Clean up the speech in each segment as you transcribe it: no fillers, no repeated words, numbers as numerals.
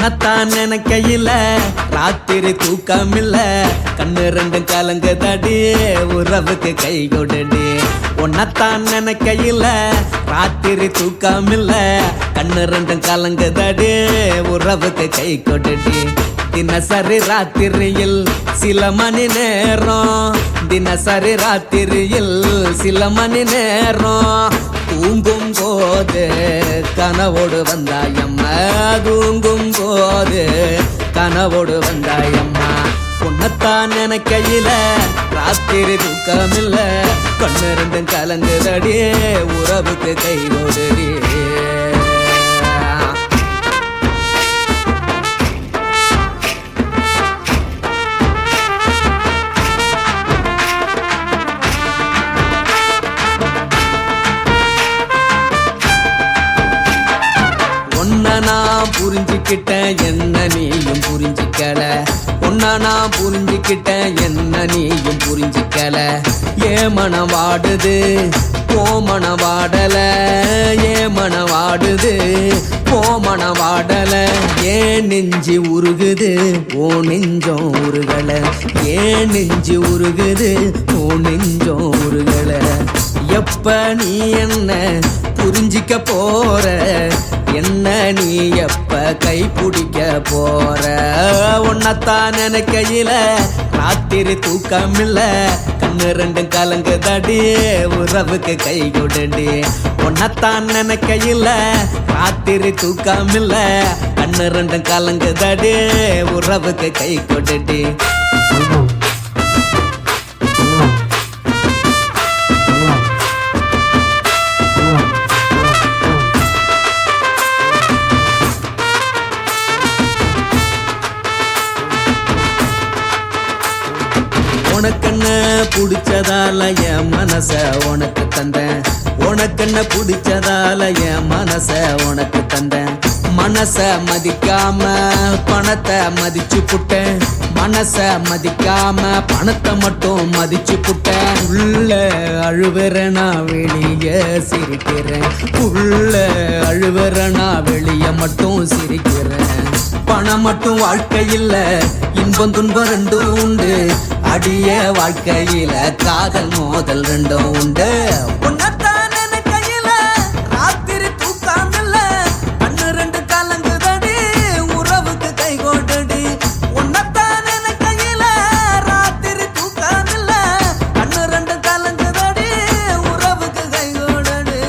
உன்னத்தான் நினைக்கையில ராத்திரி தூக்கமில்ல கண்ணு ரெண்டும் கலங்குதடி உறவுக்கு கை கொடுடி உன்னத்தான் நினைக்கையில ராத்திரி தூக்கமில்ல கண்ணு ரெண்டும் கலங்குதடி உறவுக்கு கை கொடுடி தினசரி ராத்திரியில் சில மணி நேரம் தினசரி ராத்திரியில் சில மணி நேரம் தூங்கும் போது கனவோடு வந்தாயம்மா தூங்கும் போது கனவோடு வந்தாயம்மா உன்னத்தான் நினைக்கையில ராத்திரி தூக்கமில்ல கண்ணு ரெண்டும் கலங்குதடி உறவுக்கு கை கொடுடி நான் புரிஞ்சுக்கிட்டேன் என்ன நீயும் புரிஞ்சிக்கல உன்ன நான் புரிஞ்சுக்கிட்டேன் என்ன நீயும் புரிஞ்சிக்கல ஏ மனம் வாடுது போ மனம் வாடல ஏ மனம் வாடுது போ மனம் வாடல ஏன் நெஞ்சு உருகுது ஓ நெஞ்சம் உருகல ஏன் நெஞ்சு உருகுது ஓ நெஞ்சம் உருகல எப்ப நீ என்ன புரிஞ்சிக்க போற என்ன நீ எப்ப கை பிடிக்க போற உன்னத்தான் நினைக்கையில ராத்திரி தூக்கமில்ல கண்ணு ரெண்டும் கலங்குதடி உறவுக்கு கை கொடுடி உன்னத்தான் நினைக்கையில ராத்திரி தூக்கமில்ல கண்ணு ரெண்டும் கலங்குதடி உறவுக்கு கை கொடுடி உனக்கென்ன பிடிச்சதால என் மனச உனக்கு தந்தேன் உனக்கென்ன பிடிச்சதால என் மனச உனக்கு தந்தேன் மனச மதிக்காம பணத்தை மதிச்சு புட்டேன் மனச மதிக்காம பணத்தை மட்டும் மதிச்சு புட்டேன் உள்ள அழுவுற நான் வெளியே சிரிக்கிறேன் உள்ள அழுவுற நான் வெளியே மட்டும் சிரிக்கிறேன் பணம் மட்டும் வாழ்க்கையில் இன்பம் துன்பம் ரெண்டும் உண்டு அடிய வாழ்க்கையில காதல் மோதல் ரெண்டும் உண்டு உன்னத்தான் நினைக்கையில ராத்திரி தூக்கமில்ல கண்ணு ரெண்டு கலங்குதடி உறவுக்கு கை கொடுடி உன்னத்தான் நினைக்கையில ராத்திரி தூக்கமில்ல கண்ணு ரெண்டு கலங்குதடி உறவுக்கு கை கொடுடி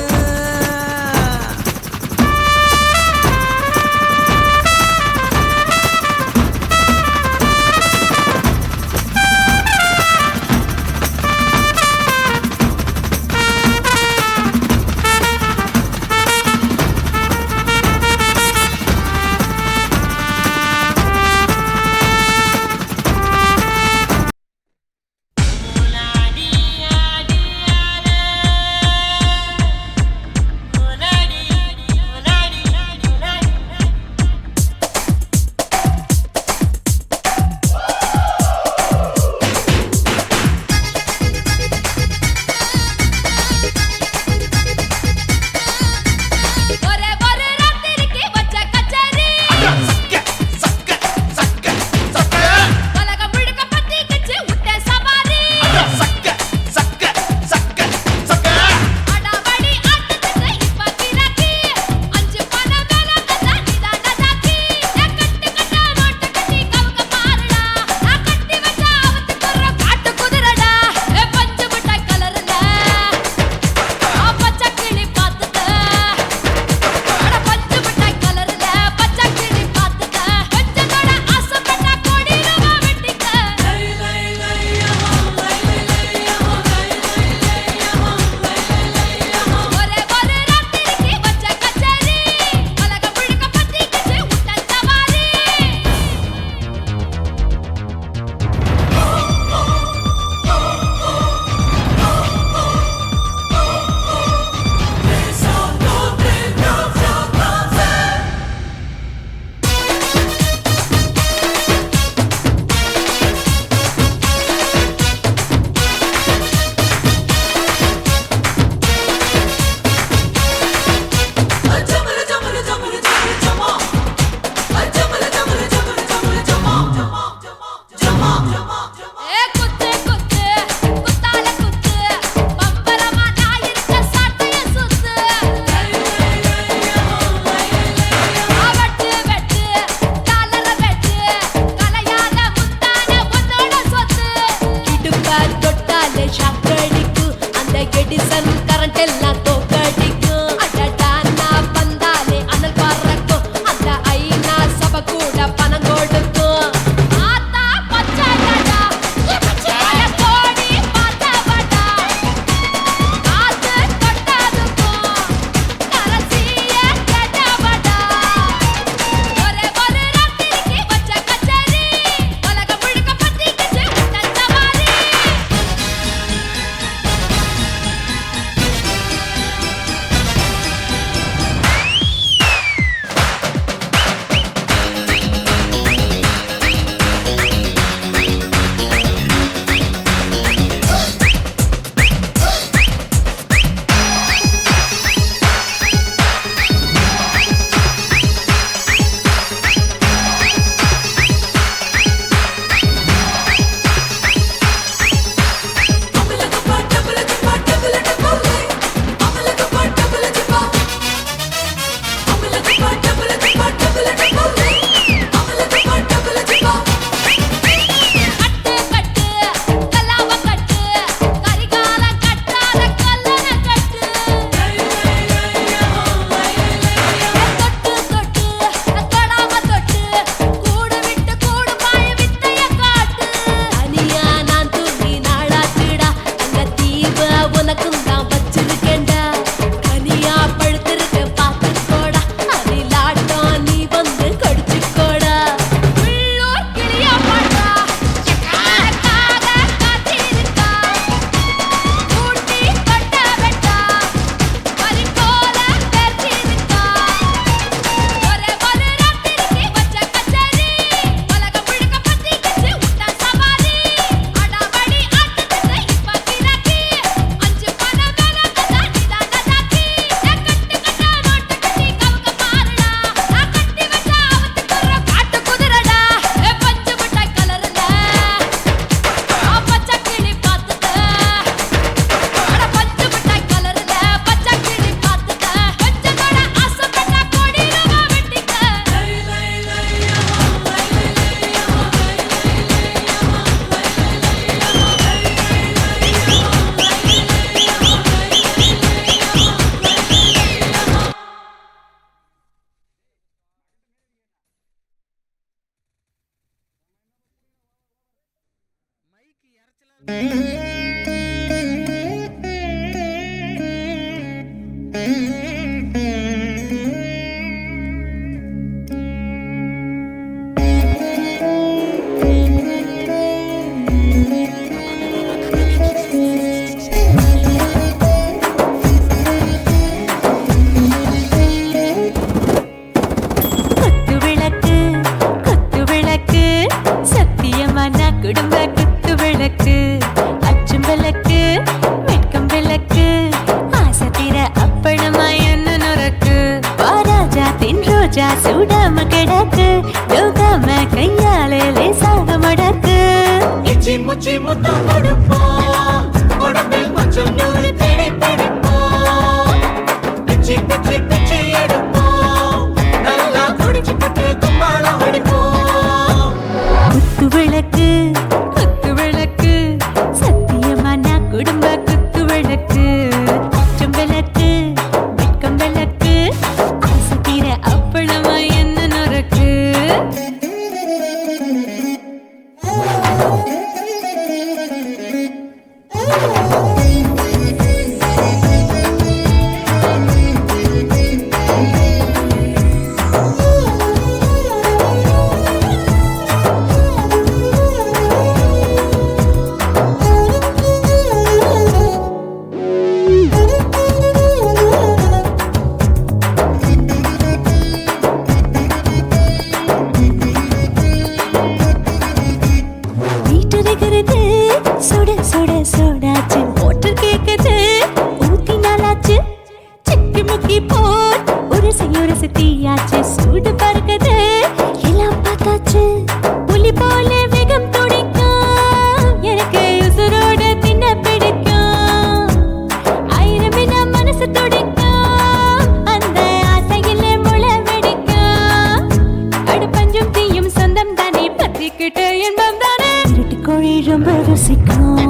ரொம்ப ருசிக்கும்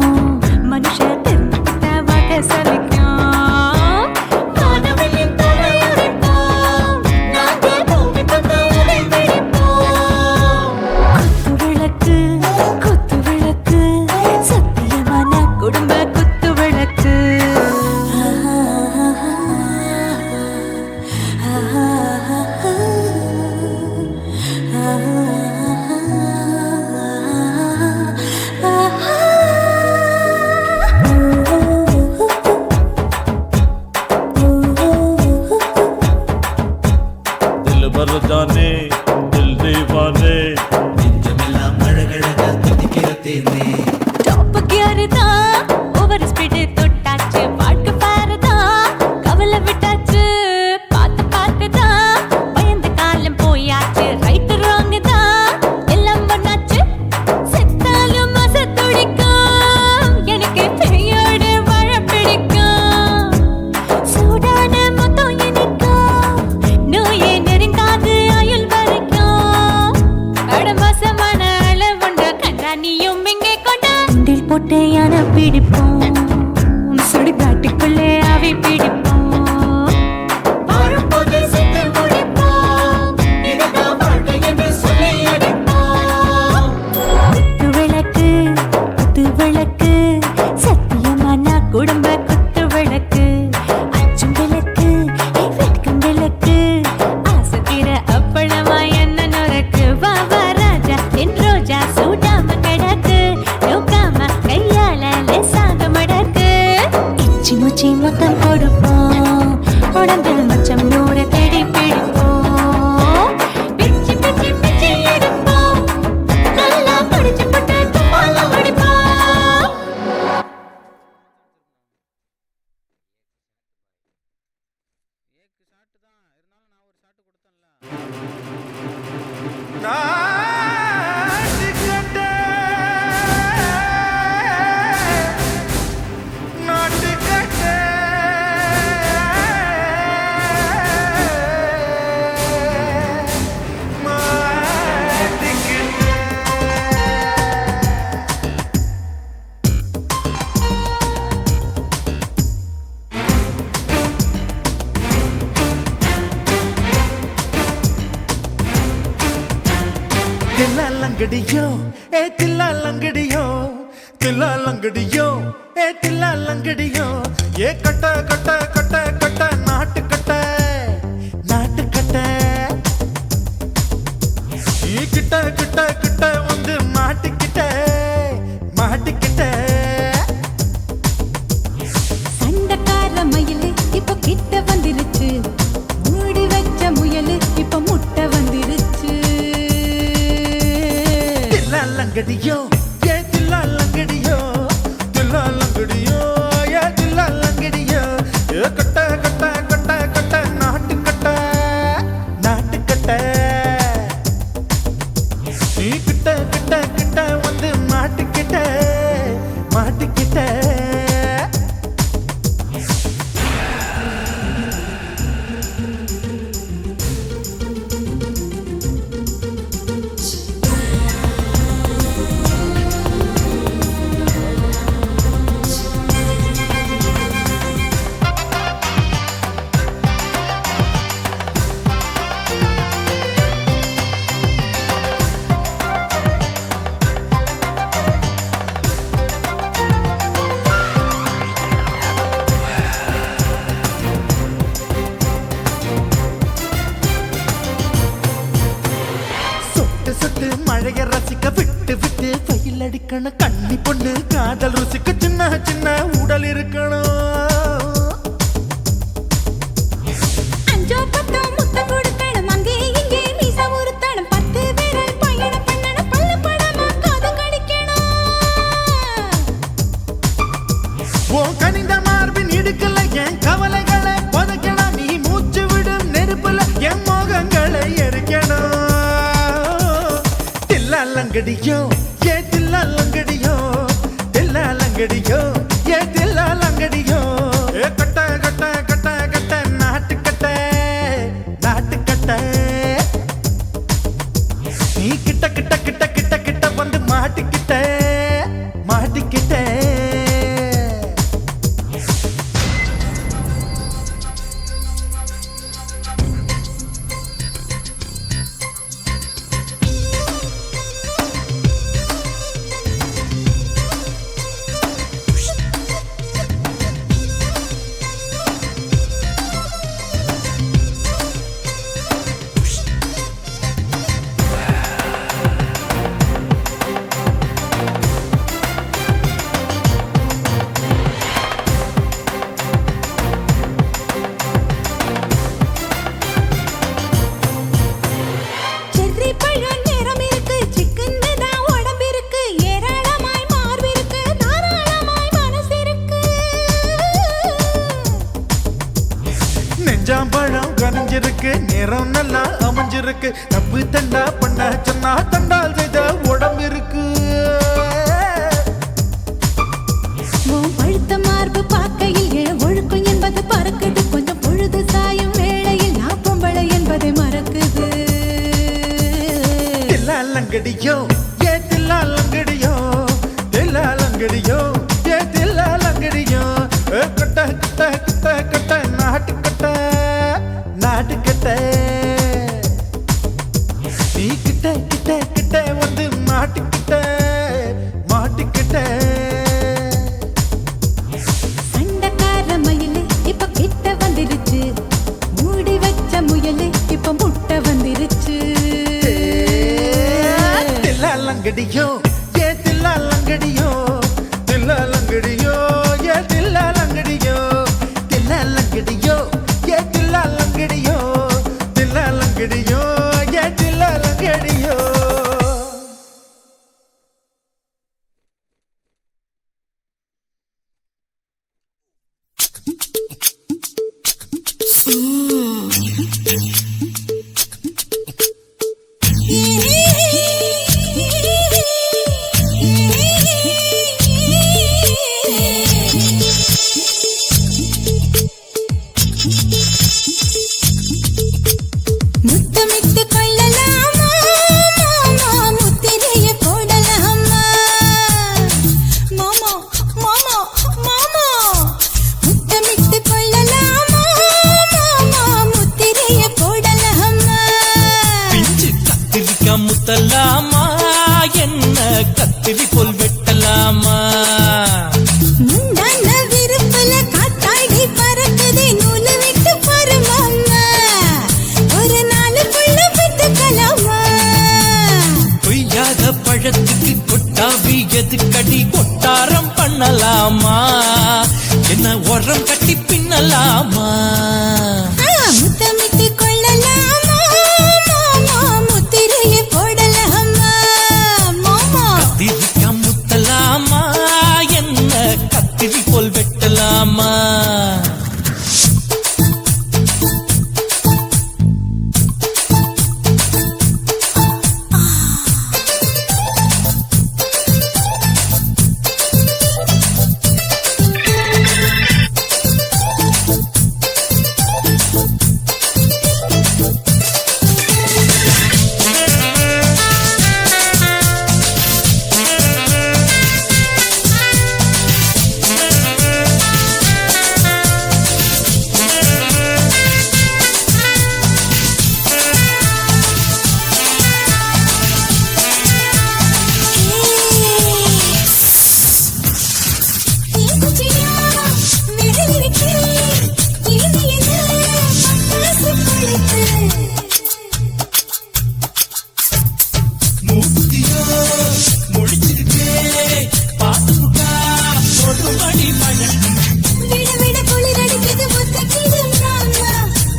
மனுஷ தெரிஞ்சுக்கிட்ட வாக்க சலிக்கும் முத்தம் கொடுப்போம் உடம்பில் மச்சம் நூறு தேடி பிடிப்போம் பிச்சி பிச்சி பிச்சி எடுப்போம் நல்லா படிச்சு பட்டு துப்பால ஓடிப்போம் தில்லாலங்கடியோ ஏ தில்லாலங்கடியோ தில்லாலங்கடியோ ஏ தில்லாலங்கடியோ ஏ கட்ட கட்ட கட்ட கட்ட நாட்டு கட்ட நாட்டு கட்ட நீ கிட்ட கிட்ட கிட்ட வந்து மாட்டிக்கிட்ட மாட்டிக்கிட்ட சண்டக்கார மயிலு இப்ப கிட்ட வந்துருச்சு மூடி வச்ச முயலு இப்ப முட்டை வந்துருச்சு தில்லாலங்கடியோ ஏ தில்லாலங்கடியோ தில்லாலங்கடியோ ஏ தில்லாலங்கடியோ ஏ கட்ட கட்ட கட்ட கட்ட நாட்டு கட்ட நாட்டு கட்ட நீ கிட்ட கிட்ட கிட்ட வந்து மாட்டிக்கிட்ட மாட்டிக்கிட்ட சொட்டு மழைய ரசிக்க விட்டு விட்டு பயில் அடிக்கணும் கண்ணி பொண்ணு காதல் ருசிக்க சின்ன சின்ன உடல் இருக்கணும் அஞ்சோ பத்தோ முத்த கொடுத்தணும் அங்கே இங்கே மீச உறுத்தணும் 10 விரல் பயணம் பண்ணணும் பல்லு படமா காது கடிக்கணும் ஓ கனிந்த மார்பின் இடுக்கல என் கவலைகளை புதைக்கணும் நீ மூச்சு விடும் நெருப்புல என் மோகங்களை எரிக்கணும் தில்லாலங்கடியோ ஏ தில்லாலங்கடியோ தில்லாலங்கடியோ ஏ தில்லாலங்கடியோ ஏ கட்ட கட்ட கட்ட கட்ட நாட்டு கட்ட நாட்டு கட்ட நீ கிட்ட கிட்ட கிட்ட கிட்ட கிட்ட வந்து மாட்டிக்கிட்ட மாட்டிக்கிட்ட செர்ரி பழம் நிறம் இருக்கு சிக்கன்னு தான் உடம்பு இருக்கு ஏராளமாய் மார்பு இருக்கு தாராளமாய் மனசு இருக்கு நெஞ்சாம்பழம் கனிஞ்சிருக்கு நிறம் நல்லா அமைஞ்சிருக்கு தப்பு தண்டா பண்ண சொன்னா தண்டால் செய்த உடம்பு இருக்கு உன் பழுத்த மார்பு பார்க்கையில் என் ஒழுக்கம் என்பது பறக்குது கொஞ்சம் பொழுது சாயும் வேளையில் நான் பொம்பளை என்பதை மறக்குது தில்லாலங்கடியோ ஏ தில்லாலங்கடியோ தில்லாலங்கடியோ ஏ தில்லாலங்கடியோ ஏ கட்ட கட்ட கட்ட கட்ட நாட்டு கட்ட நாட்டு கட்ட நீ கிட்ட கிட்ட கிட்ட வந்து மாட்டிக்கிட்ட மாட்டிக்கிட்ட சண்டக்கார மயிலு இப்ப கிட்ட வந்துருச்சு மூடி வச்ச முயலு இப்ப முட்டை வந்துருச்சு தில்லால முத்தமிட்டு கொள்ளலாமா மாமா முத்திரைய போடலாமா மாமா மாமா மாமா முத்தமிட்டு கொள்ளலாமா மாமா முத்திரைய போடலாமா பிஞ்சு கத்திரிக்கா முத்தலாமா என்ன கத்திரி போல் வெட்டலாமா முந்தான விருப்பல காத்தாடி பறக்குதே நூல விட்டு பரமாமா ஒரு நாளுக்குள்ள விட்டுக்கலாமா பொய்யாத பழத்துக்கு கொட்டாவி எதுக்கடி கொட்டாரம் பண்ணலாமா என்ன உரம் கட்டி பின்னலாமா முத்தமிட்டு கொள்ளலாமா மாமா முத்திரைய போடலாமா மாமா கத்திரிக்கா முத்தலாமா என்ன கத்திரி போல் வெட்டலாமா மூத்தியோ முடிச்சிருக்கே பாத்துக்கா தொடுமணி மழை விட குளிரடிக்குது முத்தக்கிடுறாமா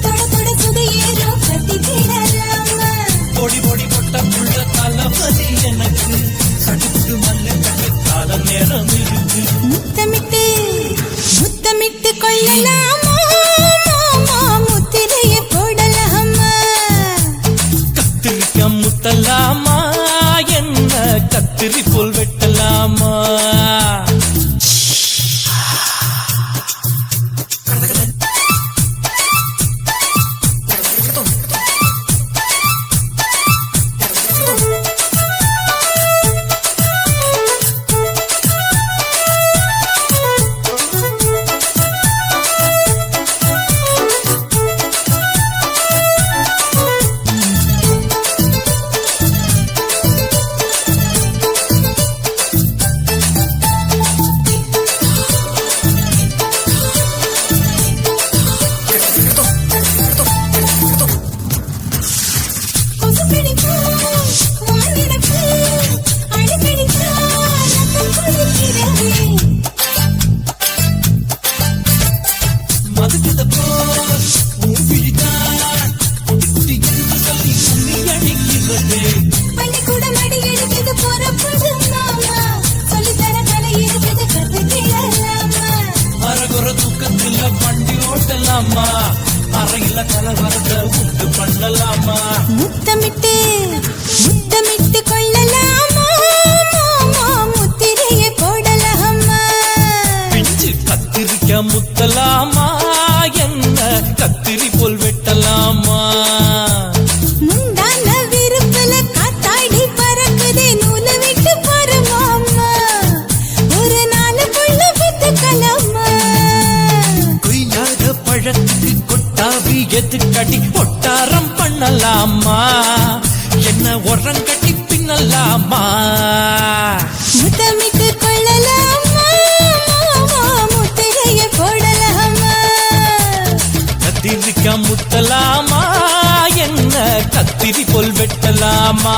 தொட தொட சுதையேறும் கட்டிக்கிடலாமா பொடி பொடி கொட்ட புள்ள தளபதி எனக்கு சடுத்து மல்ல கட்ட கால நேரம் இருக்கு முத்தமிட்டு முத்தமிட்டு கொள்ளலாமா மாமா முத்திரைய போடலாமா கத்திரிக்கா முத்தலாமா என்ன கத்திரி போல் வெட்டலாமா கொசு பிடிக்கும் வானிடப்பு அடிக்கடிக்கா ரத்தம் குடிக்கிறதே மதுக்கிட்ட போல் ஊபிடித்தான் குட்டி என்று சொல்லி கும்மி அடிக்கிறதே பள்ளிக்கூடம் அடி எடுக்குது புறப்படும் மாமா சொல்லித்தர கலை இருக்குது கத்துக்கிடலாமா அரகுற தூக்கத்துல வண்டி ஓட்டலாமா அறையில கலவரத்தை உண்டு பண்ணலாமா முத்தமிட்டு முத்தமிட்டு கொள்ளலாமா மாமா முத்திரைய போடலாமா பிஞ்சு கத்திரிக்கா முத்தலாமா என்ன கத்திரி போல் வெட்டலாமா முந்தான விருப்பல காத்தாடி பறக்குதே நூல விட்டு பரமாமா ஒரு நாளுக்குள்ள விட்டுக்கலாமா கொய்யாத பழத்துக்கு கொட்டாவி எதுக்கடி ஒட்டாரம் பண்ணலாமா என்ன உரம் கட்டி பின்னலாமா முத்தமிட்டு கொள்ளலாமா மாமா முத்திரைய போடலாமா கத்திரிக்கா முத்தலாமா என்ன கத்திரி போல் வெட்டலாமா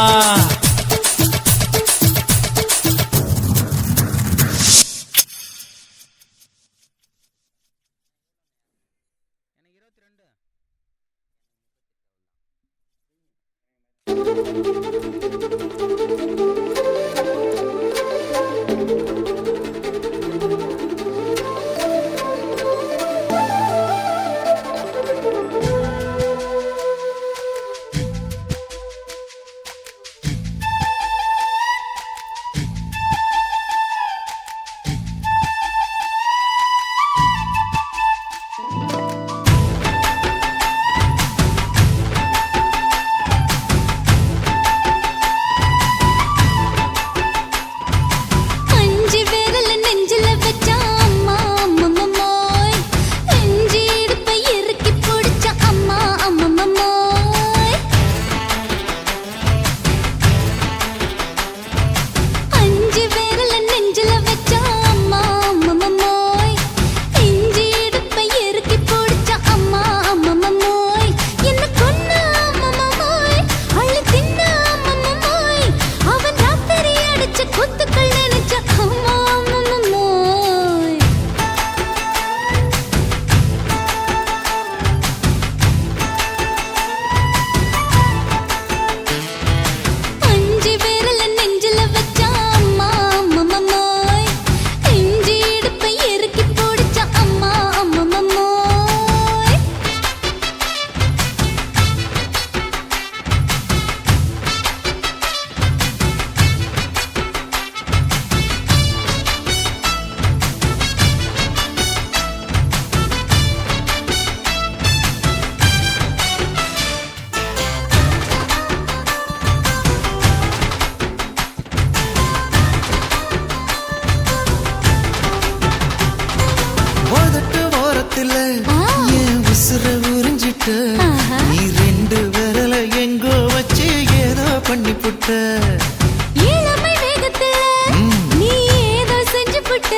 என் உசுர உறிஞ்சிட்ட நீ ரெண்டு விரல எங்கோ வச்சு ஏதோ பண்ணி புட்ட இளமை வேகத்துல நீ ஏதோ செஞ்சு புட்ட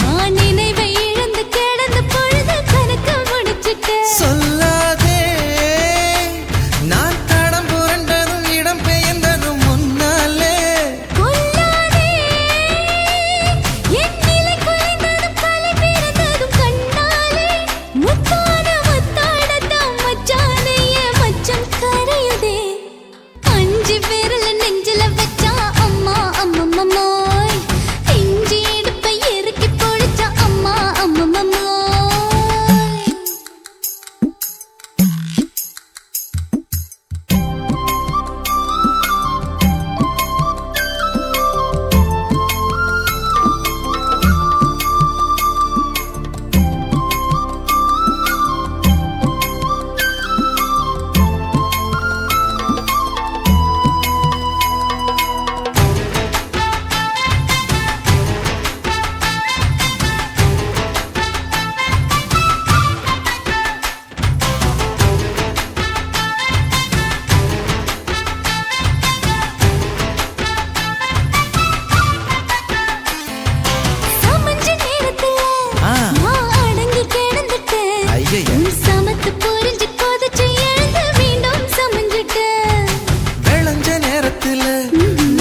நான் நினைவை இழந்து கிடந்த பொழுது கணக்கு முடிச்சிட்ட சொல்லாதே நான் தடம் புரண்டதும் இடம் பெயர்ந்ததும் முன்னாலே கொல்லாதே என் நிலை குலைந்ததும் கலை பிறந்ததும் கண்ணாலே முத்தான முத்தாடத்தான் மச்சானே என் மச்சம் கரையுதே அஞ்சு விரல நெஞ்சில வச்சா அம்மா அம்மம்மோய் இஞ்சி இடுப்பை இறுக்கி பொடிச்சா அம்மா அம்மம்மோய் சமஞ்ச நேரத்துல நான் அடங்கி கிடந்துட்டேன் ஐயையே. உன் சமத்து புரிஞ்சு கொதிச்சு எழுந்து மீண்டும் சமஞ்சிட்டேன் விளைஞ்ச நேரத்துல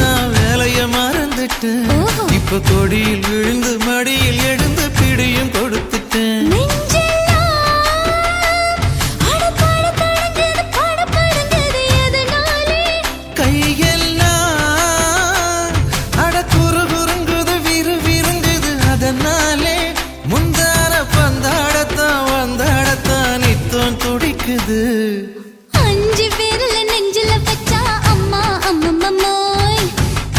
நான் வேலைய மறந்துட்டேன் ஓஹோ. இப்ப கொடியில் விழுந்து மடியில் எழுந்து பிடியும் கொடுத்துட்டேன் நெஞ்செல்லாம் அடப்பாட தடங்குது படபடங்குது எதனாலே கையெல்லாம் அட குறுகுறுங்குது விறுவிறுங்குது அதனாலே முந்தான பந்தாடத்தான் வந்தாடத்தான் நித்தம் துடிக்குது அஞ்சு விரல நெஞ்சில வச்சா அம்மா அம்மம்மோய்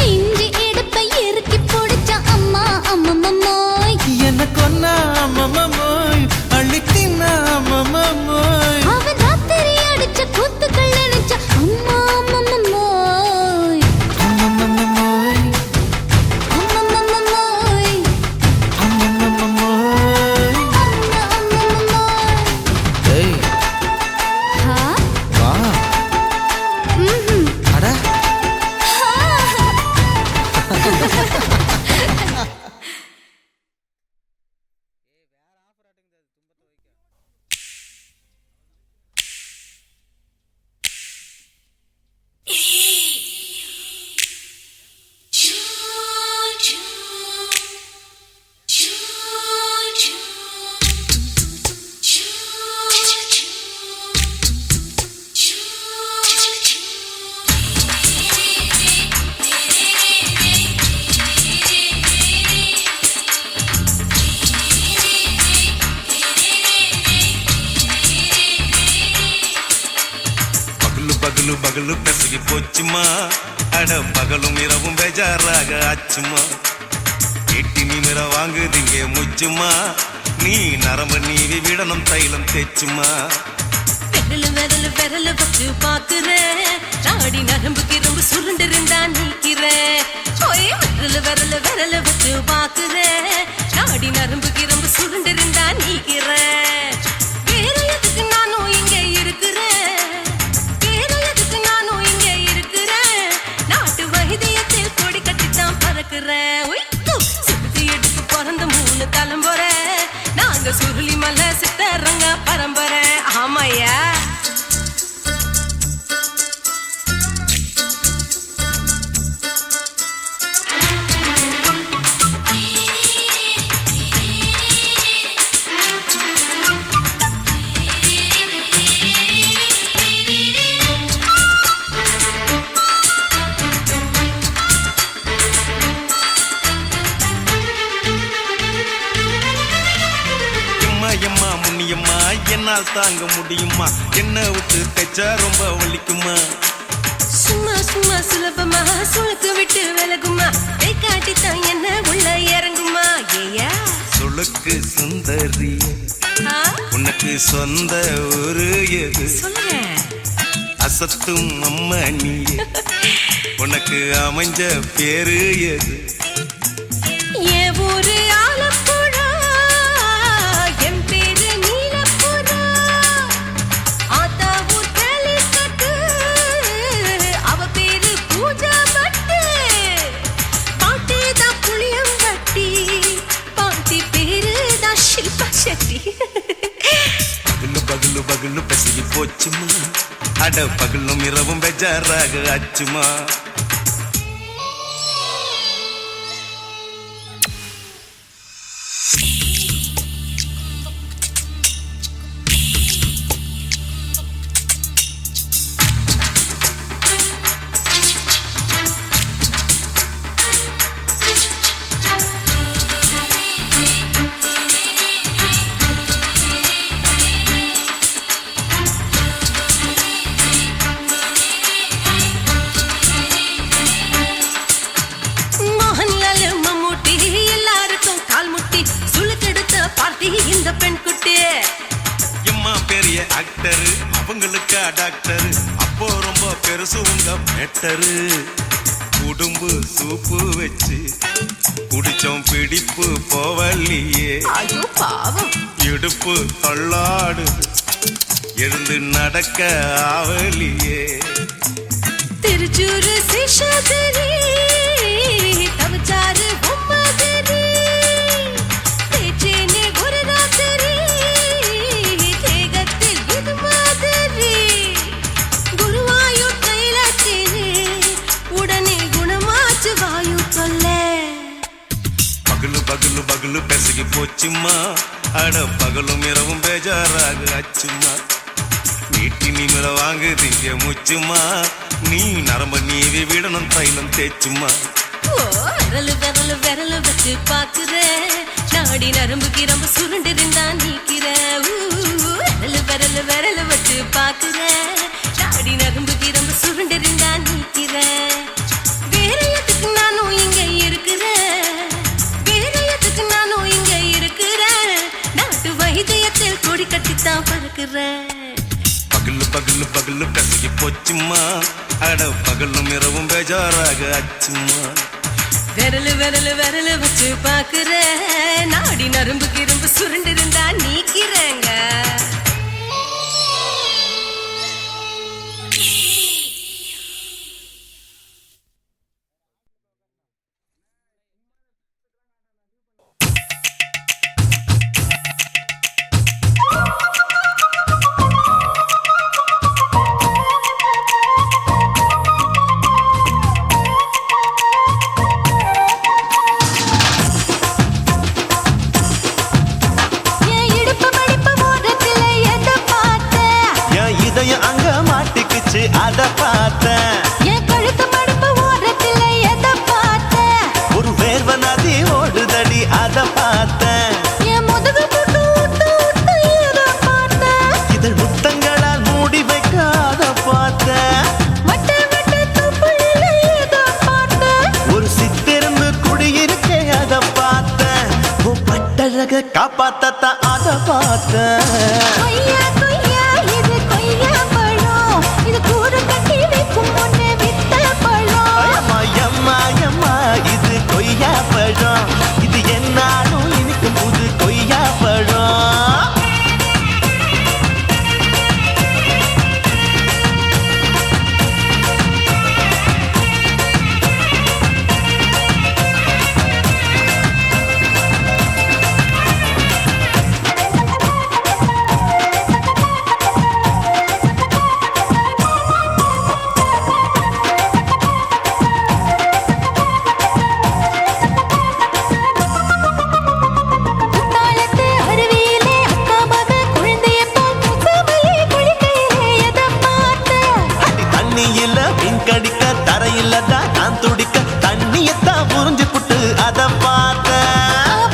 இஞ்சி இடுப்பை இறுக்கி பொடிச்சா அம்மா அம்மம்மோய் என்ன கொன்னா அம்மம்மோய் அள்ளி தின்னா அம்மம்மோய் அவன் ராத்திரி அடிச்ச கூத்துக்கள் நினைச்ச அம்மா அம்மம்மோய் அம்மம்மோய் அம்மம்மோய் அம்மம்மோய் அம்மா அம்மம்மோய் ஏய் ஹா வா ம்ஹும் அட பகலு பகலு பெசகி போச்சுமா அட பகலும் இரவும் பேஜாராக ஆச்சுமா எட்டி நிமிர வாங்குதிங்க முச்சுமா நீ நரம்பு நீவி விடணும் தைலம் தேச்சுமா விரலு விரலு வச்சு பாக்குறேன் ராடி நரம்பு கிரம்பு சுருண்டு இருந்தா நிற்கிறேன் விரலு வச்சு பாக்குறேன் ராடி நரம்பு கிரம்பு சுருண்டு இருந்தா நிற்கிறேன் வேற எதுக்கு நானும் இங்க இருக்கிறேன் வேற எதுக்கு நானும் இங்க இருக்கிறேன் நாட்டு வைத்தியத்தில் கொடி கட்டித்தான் பறக்கிறேன் சுத்தி எடுத்து பிறந்த 3 தலைமுறை நாங்க சுருளி மலை சித்தரங்க பரம்பரை ஆமாயா எம்மா முன்னியம்மா என்னால் தாங்க முடியுமா என்ன விட்டு தைச்சா ரொம்ப வலிக்குமா சும்மா சும்மா சுலபமா சுளுக்கு விட்டு விலகுமா கை காட்டித்தான் என்ன உள்ள இறங்குமா ஏயா சுளுக்கு சுந்தரி உனக்கு சொந்த ஊரு எது சொல்லுங்க அசத்தும் அம்மா நீ உனக்கு அமைஞ்ச பேரு எது என் ஊரு ஆலப்புழா என் பேரு நீலப்புழா பகலு பகலு பசிக்கு போச்சுமா அட பகலும் இரவும் பெஜாராக ஆச்சுமா இந்த பெண் குட்டி எம்மா பெரிய ஆக்டரு அவங்களுக்கா டாக்டரு அப்போ ரொம்ப பெருசு உங்க மேட்டரு குடும்பு சூப்பு வச்சு குடிச்சோம் பிடிப்பு போவல்லையே ஐயோ பாவம் இடுப்பு தள்ளாடு எழுந்து நடக்க ஆவலியே திருச்சூரு சிஷாதிரி தவச்சாரு பொம்மதிரி தேச்சேனே ஒரு ராத்திரி தேகத்தில் இது மாதிரி குருவாயூர் தைலத்திரி உடனே குணமாச்சு வாயு சொல்ல பகலு பகலு பகலு பெசகி போச்சுமா அட பகலும் இரவும் பேஜாராக ஆச்சுமா நீட்டி நிமிர வாங்கு திங்க முச்சுமா நீ நரம்ப நீவி விடணும் தைலம் தேச்சுமா விரலு விரலு விரலு வச்சு பாக்குற நாடி நரம்பு கிரம்பு சுருண்டு இருந்தா நீக்கிற விரலு விரலு விரலு வச்சு பாக்குற நாடி நரம்பு கிரம்பு சுருண்டு இருந்தா நீக்கிற வேற எதுக்கு நானும் இங்க இருக்கிறேன் வேற எதுக்கு நானும் இங்க இருக்கிறேன் நாட்டு வைத்தியத்தில் கொடி கட்டித்தான் பறக்கிறேன் பகலு பகலு பகலு பெசகி போச்சுமா அட பகலும் இரவும் பேஜாராக ஆச்சுமா விரலு விரலு விரலு வச்சு பாக்குற நாடி நரம்பு கிரும்பு சுருண்டு இருந்தா நீக்கிறேங்க அத பார்த்தேன் என் கழுத்து மடுப்பு ஓரத்தில் எதை பார்த்தேன் ஒரு வேர்வ நதி ஓடுதடி அத பார்த்தேன் என் முதுகு போட்டு விட்டு விட்டு எதை பார்த்தேன் இதழ் முத்தங்களால் மூடி வைக்க அத பார்த்தேன் வட்ட வட்ட துப்புளில் எதை பார்த்தேன் ஒரு சித்திருந்து குடியிருக்கே அத பார்த்தேன் உன் பட்டழக காப்பாத்தத்தான் அத பார்த்தேன் கொய்யா கொய்யா இது கொய்யா பழம் இது கூற கட்டி வைக்கும் முன்னே வித்த பழம் எம்மா எம்மா இது கொய்யா பழம் இது என்னாலும் இனிக்கும் புது கொய்யா பழம் குத்தாலத்து அருவியிலே அக்கா மக குழந்தைய போல் முசாமலே குளிக்கையிலே எதை பார்த்தேன் அடி தண்ணியில மீன் கடிக்க தரையில தான் நான் துடிக்க தண்ணியத்தான் புரிஞ்சு புட்டு அத பார்த்தேன்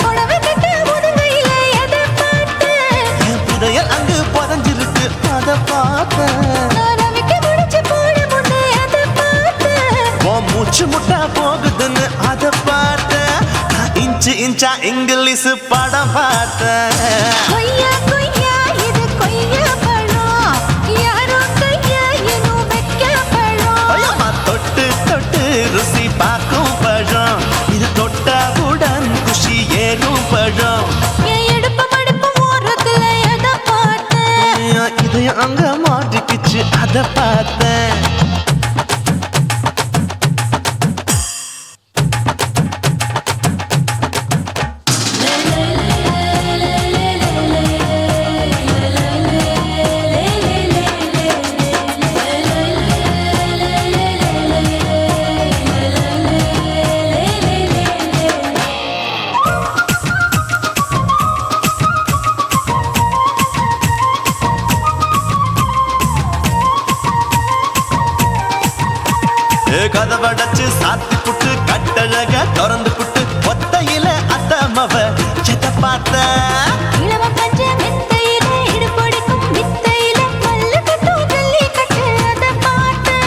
புடவை கட்ட முதுகையிலே எதை பார்த்தேன் என் புதையல் அங்கு புதஞ்சிருக்கு அத பார்த்தேன் நான் அவிக்க முடிச்சு போட முன்னே எதை பார்த்தேன் உன் மூச்சு முட்டா போகுதுன்னு அத பார்த்தேன் நான் இன்ச்சு இன்ச்சா இங்கிலீஷ் படம் பார்த்தேன் கொய்யா கொய்யா இது கொய்யா பழம் யாரோ கையா இன்னும் வைக்க பழம் ஐயம்மா தொட்டு தொட்டு ருசி பார்க்கும் பழம் இது தொட்டவுடன் குஷி ஏறும் பழம் என் இடுப்பு மடுப்பு ஓரத்துல எதை பார்த்தேன் என் இதயம் அங்க மாட்டிக்கிச்சு அத பார்த்தேன் கதவடைச்சு சாத்தி புட்டு கட்டழக திறந்து புட்டு ஒத்தையில அத்தமவ செத்த பார்த்த இளவ பஞ்ச மெத்தையில இடுபொடிக்கும் வித்தையில மல்லு கட்டும் ஜல்லி கட்டு அத பார்த்து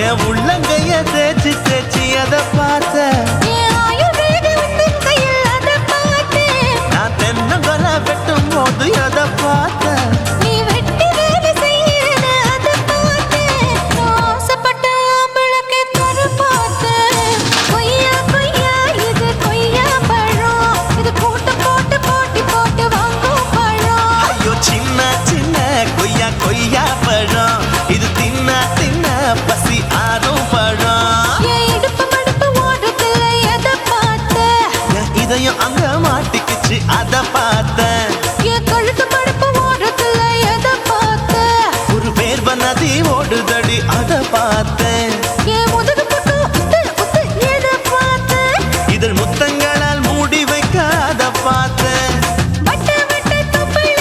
என் உள்ளங்கைய தேய்ச்சி தேய்ச்சி அதை பார்த்த என் ஆயுர்வேத உந்தன் கையில் அத பார்த்து நான் தென்னங்கொலை வெட்டும் போது அதை பார்த்த நீ வெட்டி வேலை செய்யறத அத பார்த்து ஆசைப்பட்ட ஆம்பளுக்கு தர பார்த்து கொய்யா கொய்யா இது கொய்யா பழம் இது போட்டு போட்டு போட்டி போட்டு வாங்கும் பழம் ஐயோ சின்ன சின்ன கொய்யா கொய்யா பழம் இது தின்ன தின்ன பசி ஆறும் பழம் என் இடுப்பு மடுப்பு ஓடுறதுல எதை பார்த்து என் இதயம் அங்க மாட்டிக்கிச்சு அதை பார்த்தேன் என் கழுத்து மடுப்பு ஓடுறதுல எதை பார்த்து ஒரு வேர்வ நதி ஓடுதடி அதை பார்த்தேன் என் முதுகு பக்கம் உத்து உத்து எதை பார்த்து இதழ் முத்தங்களால் மூடி வைக்க அதை பார்த்தேன் வட்ட வட்ட தொப்பையில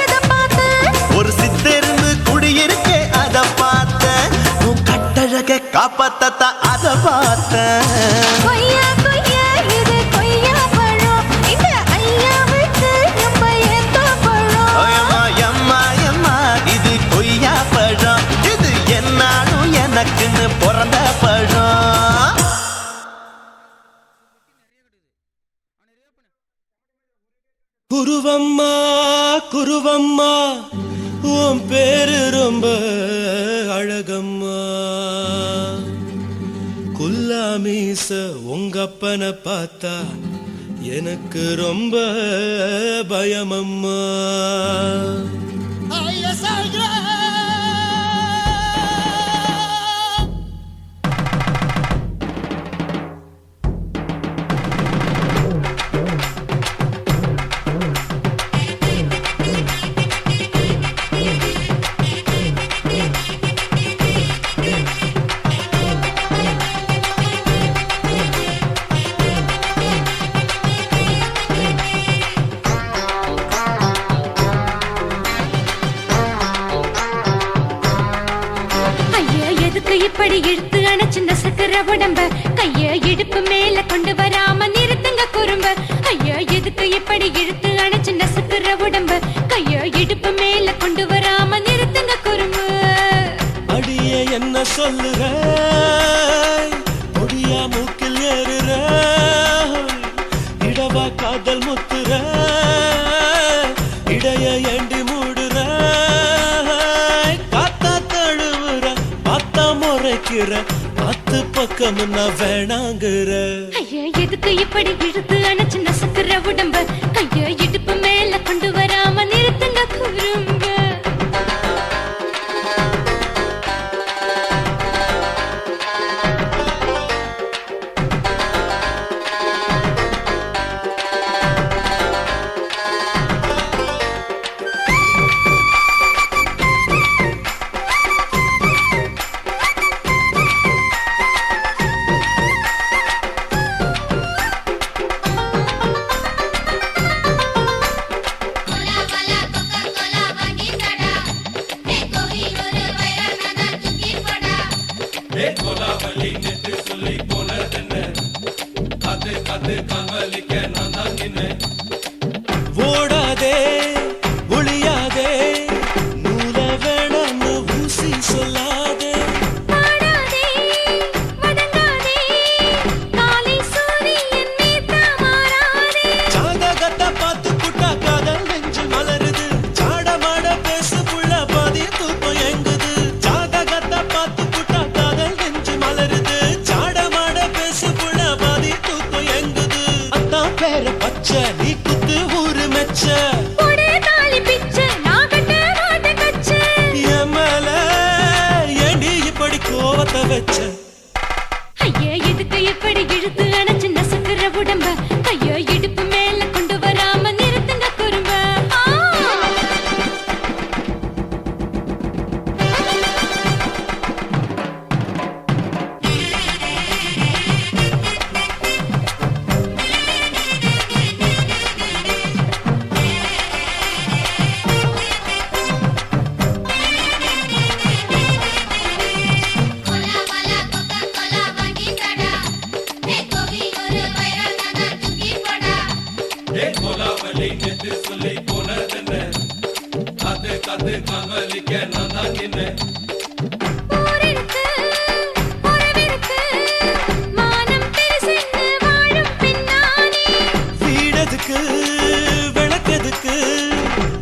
எதை பார்த்து ஒரு சித்தெருந்து குடியிருக்கே அதை பார்த்தேன் உன் கட்டழக காப்பாத்தத்தா அதை பார்த்தேன் கொய்யா கொய்யா இது கொய்யா பழம் இந்த ஐயாவுக்கு நம்ம ஏத்த பழம் அம்மா எம்மா எம்மா இது கொய்யா பழம் இது என்னாலும் எனக்குன்னு பிறந்த பழம் குருவம்மா குருவம்மா உன் பேரு ரொம்ப அழகம்மா குல்லாமீச உங்க அப்பனை பார்த்தா எனக்கு ரொம்ப பயமம்மா ஐயா எதுக்கு இப்படி இழுத்து அணைச்சிருந்த சக்கர உடம்ப கைய இடுப்பு மேல கொண்டு வராம நிறுத்துங்க குறும்ப ஐயா எதுக்கு இப்படி இழுத்து அணைச்சிருந்த சக்கர உடம்ப கைய இடுப்பு மேல கொண்டு வராம நிறுத்துங்க குறும்பு அடியே என்ன சொல்லுற முடியா மூக்கில் ஏறுற இடவா காதல் முத்துற இடைய ஏண்டி மூடுற காத்தா தழுவுற பார்த்தா முறைக்கிற பத்து பக்கம் நான் வேணாங்குற ஐயா எதுக்கு இப்படி இழுத்து அணைச்சிருந்த சக்கர உடம்ப கைய இடுப்பு மேல கொண்டு வராம நிறுத்துங்க குறும்ப பார்த்து காமலிக்க நான் தான் நின்னேன். ஊரிருக்கு, உறவிருக்கு, மானம் பெருசென்று வாழும் பெண்ணானே. வீடதுக்கு விளக்கதுக்கு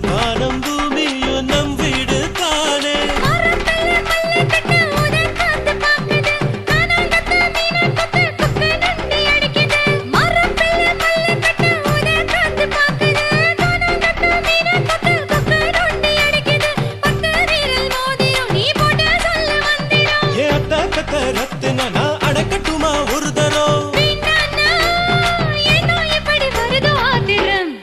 வானம் பூமியும் நம் வீடு தானே. மரத்துல மல்லி கட்டு உதன் காத்து பாக்குது, கானாங்கத்து மீனாங்கத்து குக்கு நொண்டி அடிக்குது. மரத்துல மல்லி கட்டு உதன் காத்து பாக்குது, கானாங்கத்து மீனாங்கத்து குக்கு நொண்டி அடிக்குது. பத்து வீரல் மோதிரம் நீ போட்டு சொல்ல வந்திடும். ஏ அத்த கத்த ரத்தின நான் அடக்கட்டுமா ஒரு தரம். வேண்டாண்ணா, ஏனோ இப்படி வருதோ ஆத்திரம்.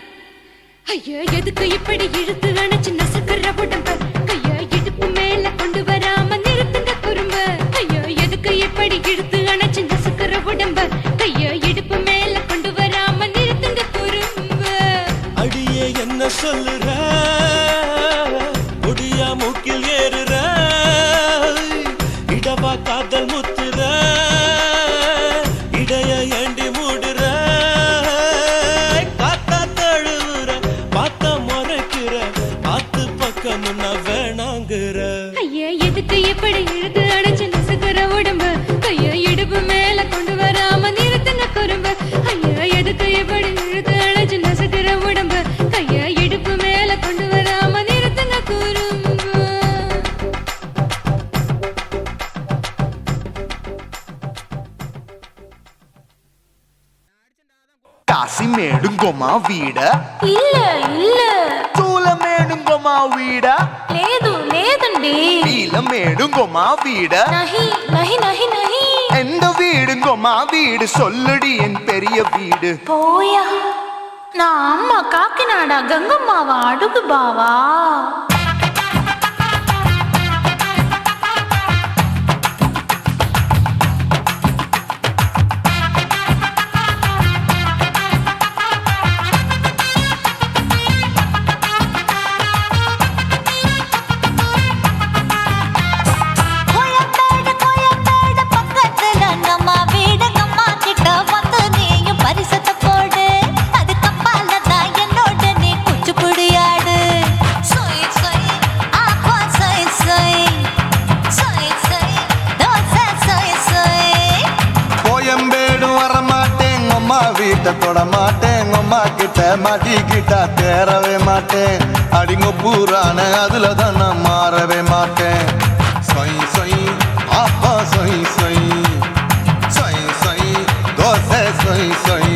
ஐயோ, எதுக்கு இப்படி இழுத்து அணைச்சு நசுக்குற உடம்ப? கைய இடுப்பு மேல கொண்டு வராம நிறுத்துங்க குறும்ப. ஐயோ, எதுக்கு இப்படி இழுத்து அணைச்சு நசுக்குற உடம்ப? கைய இடுப்பு மேல கொண்டு வராம நிறுத்துங்க குறும்ப. அடியே என்ன சொல்லுற முடியா மூக்கில் ஏறுற இடவா காதல் முத்துற இடைய ஏண்டி மூடுற காத்தா தழுவுற பார்த்த முறைக்கிற ஆத்து பக்கம் முன்ன வேணாங்குற. ஐயா, எதுக்கு இப்படி இழுத்து அணைச்சு நசுக்குற உடம்ப? கைய இடுப்பு மேல கொண்டு வராம நிறுத்துங்க குறும்ப. ஐயா, எதுக்கு இப்படி இழுத்து அணைச்சு நசுக்குற உடம்ப? கைய இடுப்பு மேல கொண்டு வராம நிறுத்துங்க குறும்ப. కాశీమేడుంగోమా వీడ இல்ல இல்ல చూలమేడుంగోమా వీడ లేదు లేదండి నీలమేడుంగోమా వీడ నహి నహి నహి నహి எந்த வீடுங்கோமா வீடு சொல்லுடி என் பெரிய வீடு పోయా నా అమ్మ కాకినాడ గంగమ్మావా అడుగు బావా கோயம்பேடு பக்கத்துல நம்ம வீடு அம்மா கிட்ட வந்து நீயும் பரிசத்தை போடு அதுக்கு அப்பால தான் என்னோட நீ குச்சிப்புடியாடு சொய் சொய் ஆப்பா சொய் சொய் சொய் சொய் தோசை சொய் சொய் கோயம்பேடு வரமாட்டேன் அம்மா வீட்டை தொட மாட்டேன் அம்மா கிட்ட மாட்டிக்கிட்டா தேரவே மாட்டேன் அடிங்க பூரான அதுல தான் நான் மாறவே மாட்டேன் சொய் சொய் ஆப்பா சொய் சொய் சொய் சொய் தோசை சொய் சொய்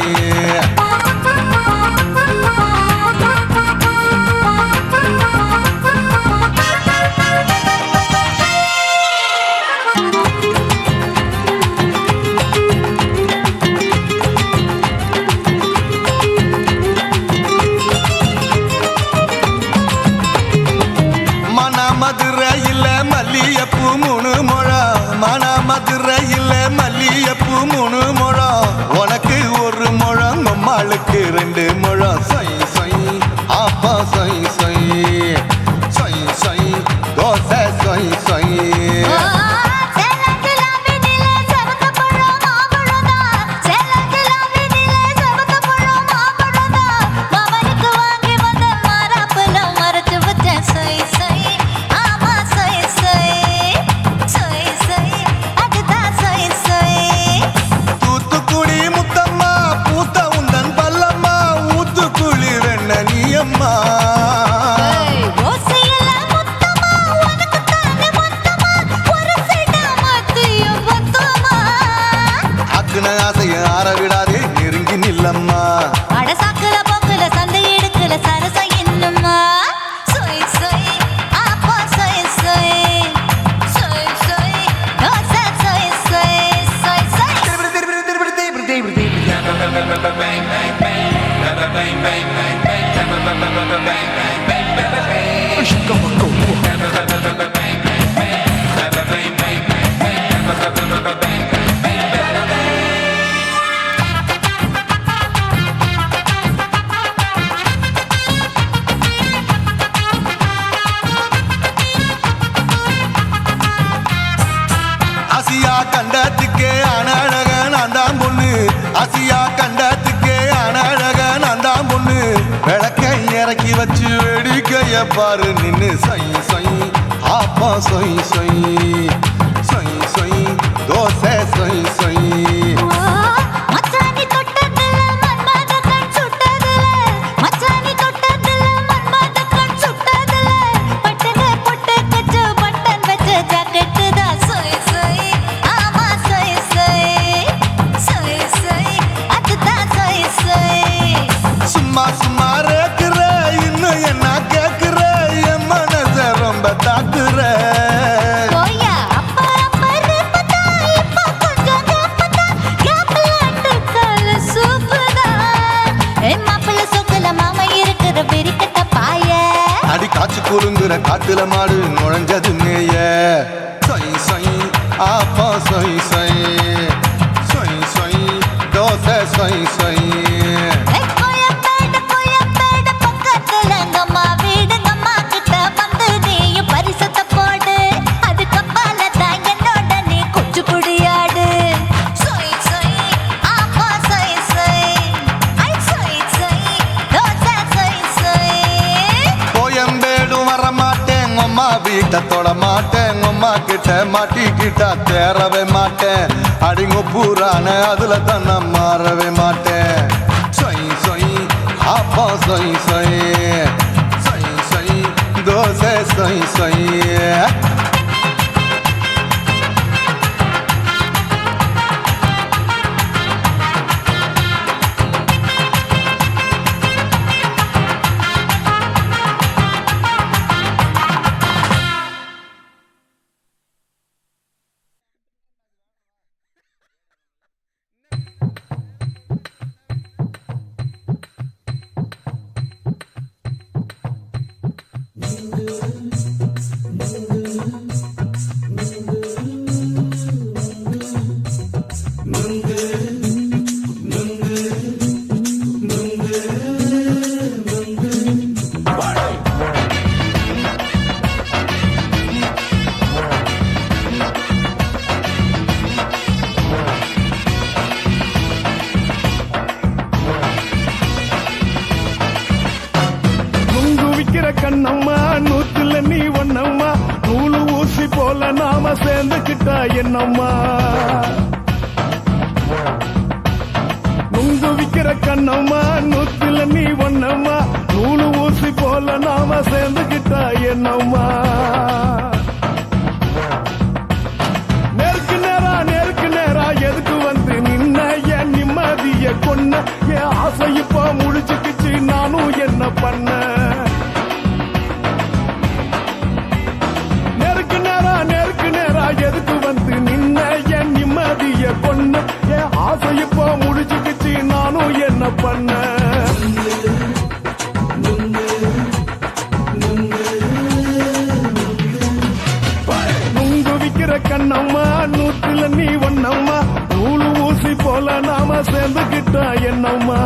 வேலைய பாரு நின்னு சொய் சொய் ஆப்பா சொய் சொய் சொய் சொய் தோசை சொய் சொய் மச்சானி தொட்டதுல மன்மத கண் சுட்டதுல மச்சானி தொட்டதுல மன்மத கண் சுட்டதுல பட்டன பொட்டு கச்சு பட்டன் வச்ச ஜாக்கெட் தான் சொய் சொய் ஆமா சொய் சொய் சொய் சொய் அதுதான் சொய் சொய் சும்மா சும்மா ரேக்குற இன்னும் என்ன கேக்குற என் மனச ரொம்ப தாக்குற கோயா அப்பா அப்பா ரப்பதா இப்ப கொஞ்சம் கேப்பதா கேப்பலாட்டு கால சூப்பரா ஏ மாப்பிள்ள சொக்கல மாமா இருக்கிற பெரிக்கட்ட பாய அடி காச்சு குறுங்குற காட்டுல மாடு நுழைஞ்சது மேய சொய் சொய் ஆப்பா சொய் சொய் சொய் சொய் தோசை சொய் சொய் கோயம்பேடு பக்கத்துல எங்கம்மா வீடு அம்மா கிட்ட வந்து நீயும் பரிசத்தை போடு அது கப்பால தான் என்னோட நீ குச்சி புடியாடு சொய் சொய் ஆப்பா சொய் சொய் ஐ சொய் சொய் தோசை சொய் சொய் கோயம்பேடும் வரமாட்டேன் அம்மா வீட்டை தொட மாட்டேன் அம்மா கிட்ட மாட்டிக்கிட்டா தேரவே மாட்டேன் அடிங்க பூரான அதுல தான் நான் மாறவே மாட்டேன் சொய் சொய் ஆப்பா சொய் சொய் சொய் சொய் தோசை சொய் சொய் கண்ணம்மா நூத்துல நீ ஒன்னம்மா நூலு ஊசி போல நாம சேர்ந்துக்கிட்டா என்னம்மா நுங்கு விக்கிற கண்ணம்மா நூத்துல நீ ஒன்னம்மா நூலு ஊசி போல நாம சேர்ந்துக்கிட்டா என்னம்மா நேருக்கு நேரா எதுக்கு வந்து நின்ன என் நிம்மதிய கொன்ன என் ஆசை இப்ப முடிச்சுக்கிச்சு நானும் என்ன பண்ண எதுக்கு வந்து நின்ன என் நிம்மதிய கொன்ன என் ஆசை இப்போ முடிச்சுக்கிச்சு நானும் என்ன பண்ண நுங்கு விக்கிற கண்ணம்மா நூத்துல நீ ஒன்னம்மா நூலு ஊசி போல நாம சேர்ந்துக்கிட்டா என்னம்மா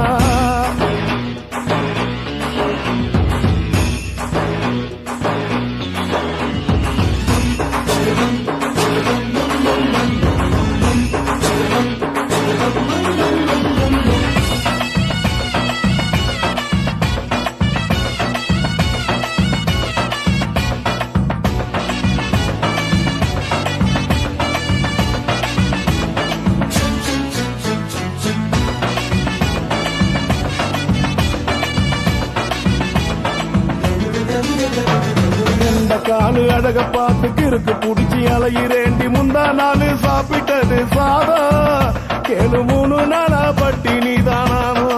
காலு அழக பார்த்து கிறுக்கு புடிச்சி அலையிறேண்டி முந்தா நாலு சாப்பிட்டது சாதம் கேளு 3 நாளா பட்டினி தானானோ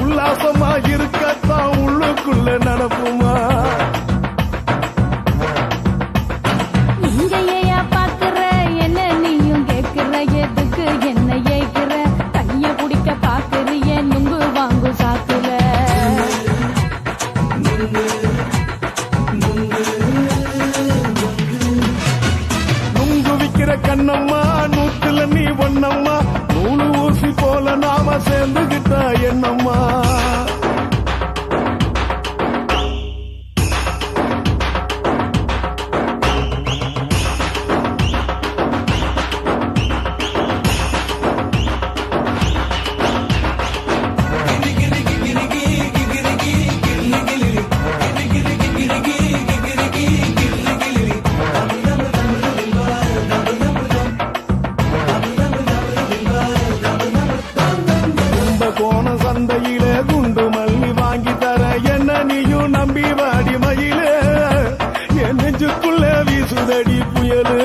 உல்லாசமா இருக்கத்தான் உள்ளுக்குள்ள நடப்புமா நீங்க ஏயா பாக்குற என்ன நீயும் சேர்ந்துகிட்டா என்னம்மா சந்தையிலே குண்டு மல்லி வாங்கி தர என்ன நீயும் நம்பி வாடி மயிலே என் நெஞ்சுக்குள்ள வீசுதடி புயலு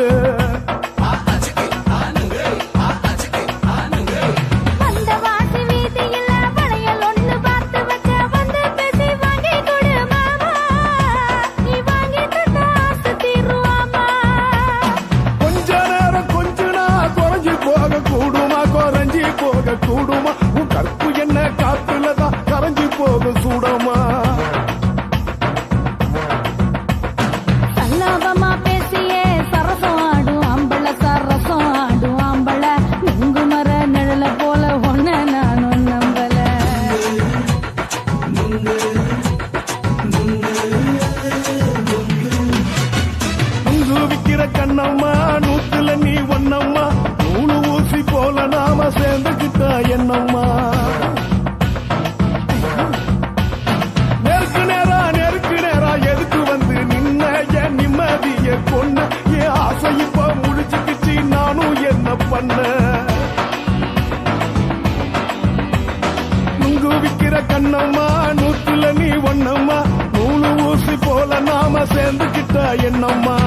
கொஞ்ச நேரம் கொஞ்ச நான் குறைஞ்சி போக கூடுமா குறைஞ்சி போக கூடுமா உன் கற்பு என்ன காத்துலதான் கரைஞ்சி போக சூடமா சல்லாபமா பேசியே சரசம் ஆடும் அம்பள சரசம் ஆடும் அம்பள நுங்கு மர நிழல போல ஒன்ன நானும் நம்பல நுங்கு விக்கிற கண்ணம்மா நூத்துல நீ ஒன்னம்மா நூலு ஊசி போல நாம சேர்ந்துகிட்டா என்னம்மா நெருக்கு நேரா எதுக்கு வந்து நின்ன என் நிம்மதிய கொன்ன என் ஆசை இப்ப முடிச்சுக்கிச்சு நானும் என்ன பண்ண நுங்கு விக்கிற கண்ணம்மா நூத்துல நீ ஒன்னம்மா நூலு ஊசி போல நாம சேர்ந்துகிட்டா என்னம்மா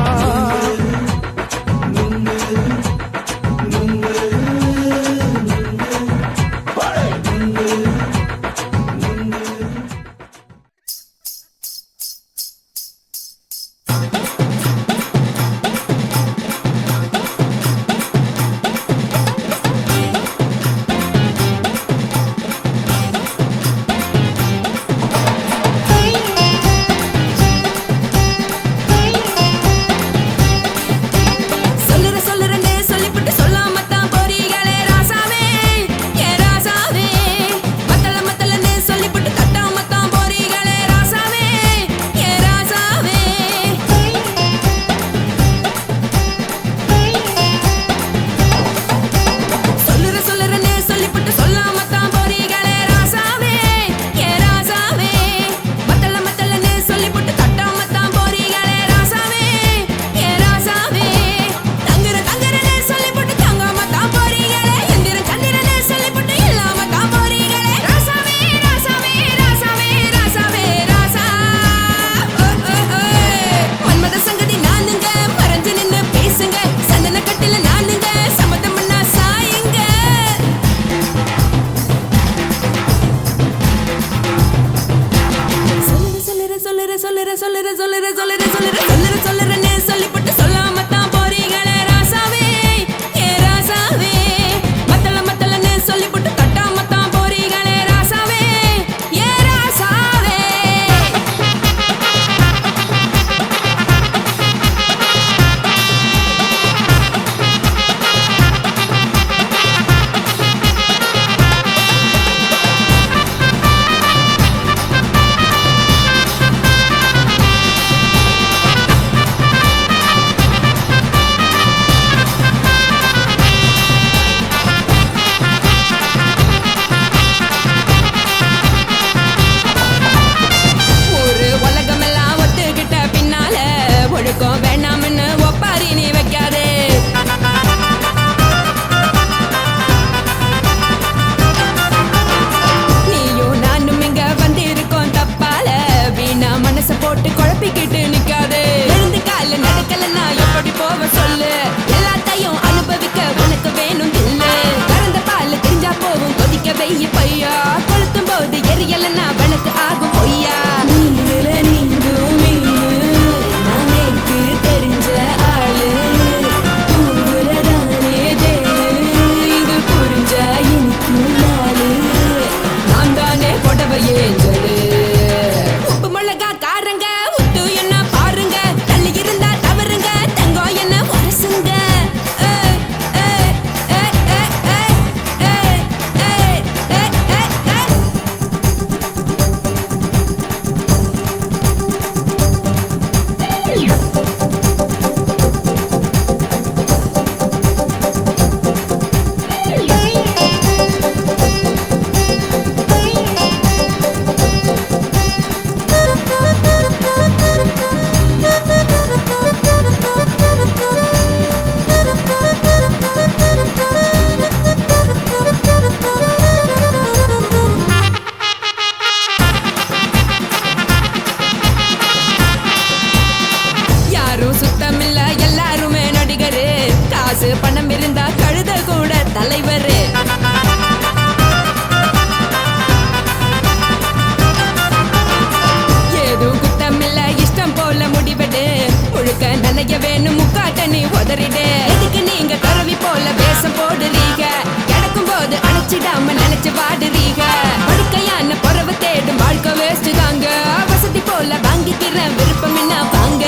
எவரிடே எதுக்கு நீங்க கரவி போல வேஷம் போடுறீங்க கிடக்கும் போது அணைச்சிடாம நினைச்சு பாடுறீங்க படுக்கையான பறவை தேடும் வாழ்க்கை வேஸ்ட் தாங்க வசதி போல வாங்கிக்கிற விருப்பம் என்ன வாங்க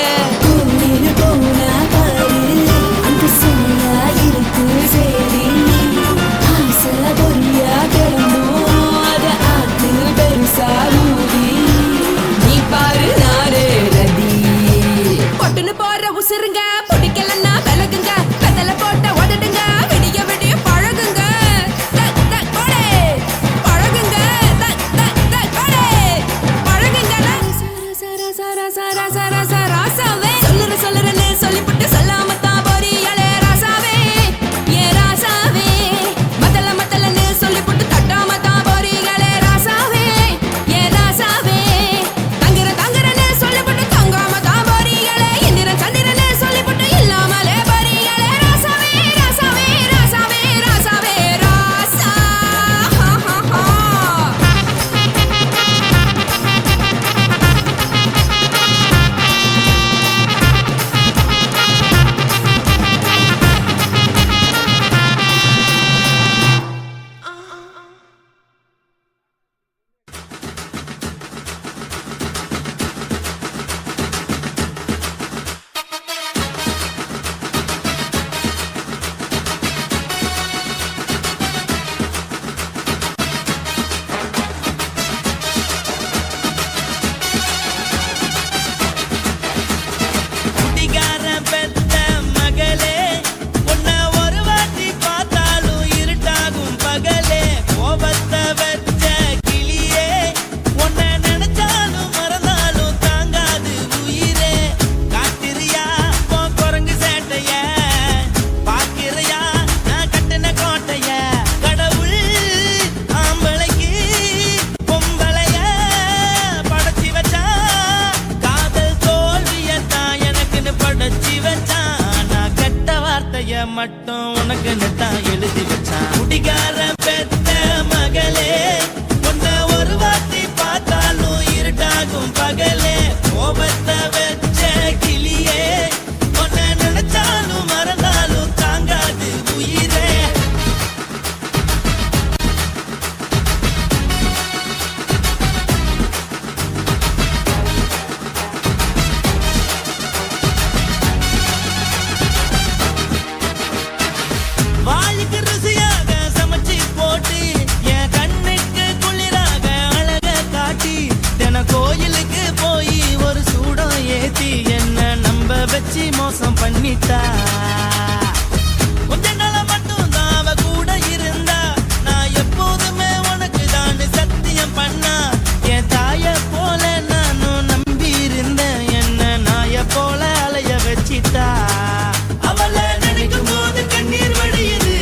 போனா பாரு அந்த சுமையா இருக்கு சரி ஆசை பொரியா கிளம்பும் அத ஆத்து பெருசா ஊதி நீ பாரு நாரு ரதி பொட்டுன்னு போற உசுருங்க பிடிக்கலன்னா விலகுங்க கதல போட்ட உதடுங்க விடிய விடிய பழகுங்க பழகுங்க பழகுங்க ராசாவே சொல்லுறேன்னு சொல்லிவிட்டு சொல்லாமத்தான் போறியாளே ராசாவே ஏ ராசாவே மத்தலன்னு சொல்லிவிட்டு தட்டாமத்தான் போறீங்களே ராசாவே ஏ ராசாவே தங்குறேன்னு சொல்லிவிட்டு தங்காமத்தான் போறீங்களே இந்திரன் சந்திரன்னு சொல்லிவிட்டு இல்லாமலே போறீங்களே ராசாவே ராசாவே ராசாவே ராசாவே ராசா குடிகாரன் பெத்த மகளே உன்னை ஒரு வாட்டி பார்த்தாலும் இருட்டாகும் பகலே கோபத்தை வச்ச கிளியே உன்னை நினைச்சாலும் மறந்தாலும் தாங்காது உயிரே காத்திரியா உன் குரங்கு சேட்டைய பாக்கிறையா நான் கட்டின கோட்டைய கடவுள் ஆம்பளைக்கு பொம்பளைய படைச்சி வச்சா காதல் தோல்வியத்தான் எனக்குன்னு படைச்சி வச்சான் நான் கெட்ட வார்த்தைய மட்டும் உனக்குன்னு தான் எழுதி வச்சான் குடிகாரன் பெத்த மகளே உன்னை ஒரு வாட்டி பார்த்தாலும் இருட்டாகும் பகலே கோபத்தை வச்ச கிளியே உன்னை நினைச்சாலும் மறந்தாலும் தாங்காது உயிரே வாளுக்கு ருசியாக சமைச்சு போட்டு என் கண்ணுக்கு குளிராக அழக காட்டி தின கோயிலுக்கு போய் ஒரு சூடம் ஏத்தி என்ன நம்ப வச்சு மோசம் பண்ணிட்டா கொஞ்ச நாள மட்டும் தான் அவ கூட இருந்தா நான் எப்போதுமே உனக்கு தான் சத்தியம் பண்ணா என் தாய போல நானும் நம்பி இருந்தேன் என்ன நாய போல அலைய வச்சிட்டா அவளை நினைக்கும் போது கண்ணீர் வடியுது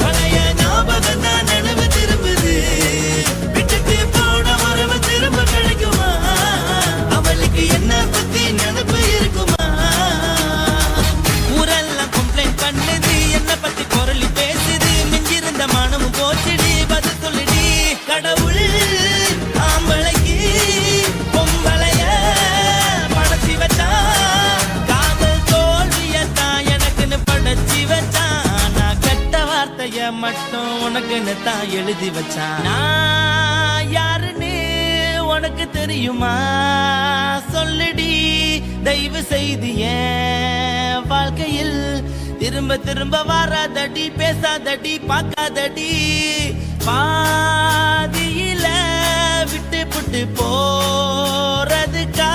பழைய ஞாபகம் தான் நினைவு திரும்புது விட்டுட்டு போன உறவு திரும்ப கிடைக்குமா அவளுக்கு என்ன பத்தி நினைப்பு இருக்குமா ஊரெல்லாம் கம்ப்ளைண்ட் பண்ணுது என்ன பத்தி பொருளி பேசுது மிஞ்சிருந்த மனமும் போச்சுடி பதில் சொல்லுடி கடவுள் ஆம்பளைக்கு பொம்பளைய படைச்சி வச்சா காதல் தோல்வியத்தான் எனக்குன்னு படைச்சி வச்சான் நான் கெட்ட வார்த்தைய மட்டும் உனக்குன்னு தான் எழுதி வச்சான் நான் யாருன்னு உனக்கு தெரியுமா சொல்லுடி தயவு செய்து என் வாழ்க்கையில் திரும்ப திரும்ப வராதடி பேசாதடி பார்க்காதடி பாதியில விட்டு புட்டு போறதுக்கா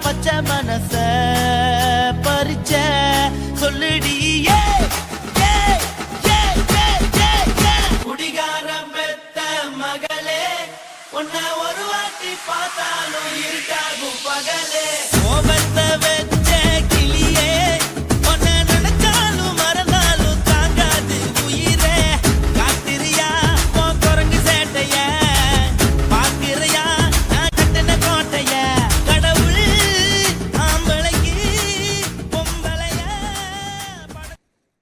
பச்சை மனச பறிச்ச சொல்லுடி குடிகாரம் பெத்த மகளே உன்னை ஒரு வாட்டி பார்த்தாலும் இருட்டாகும் பகலே கோபத்தை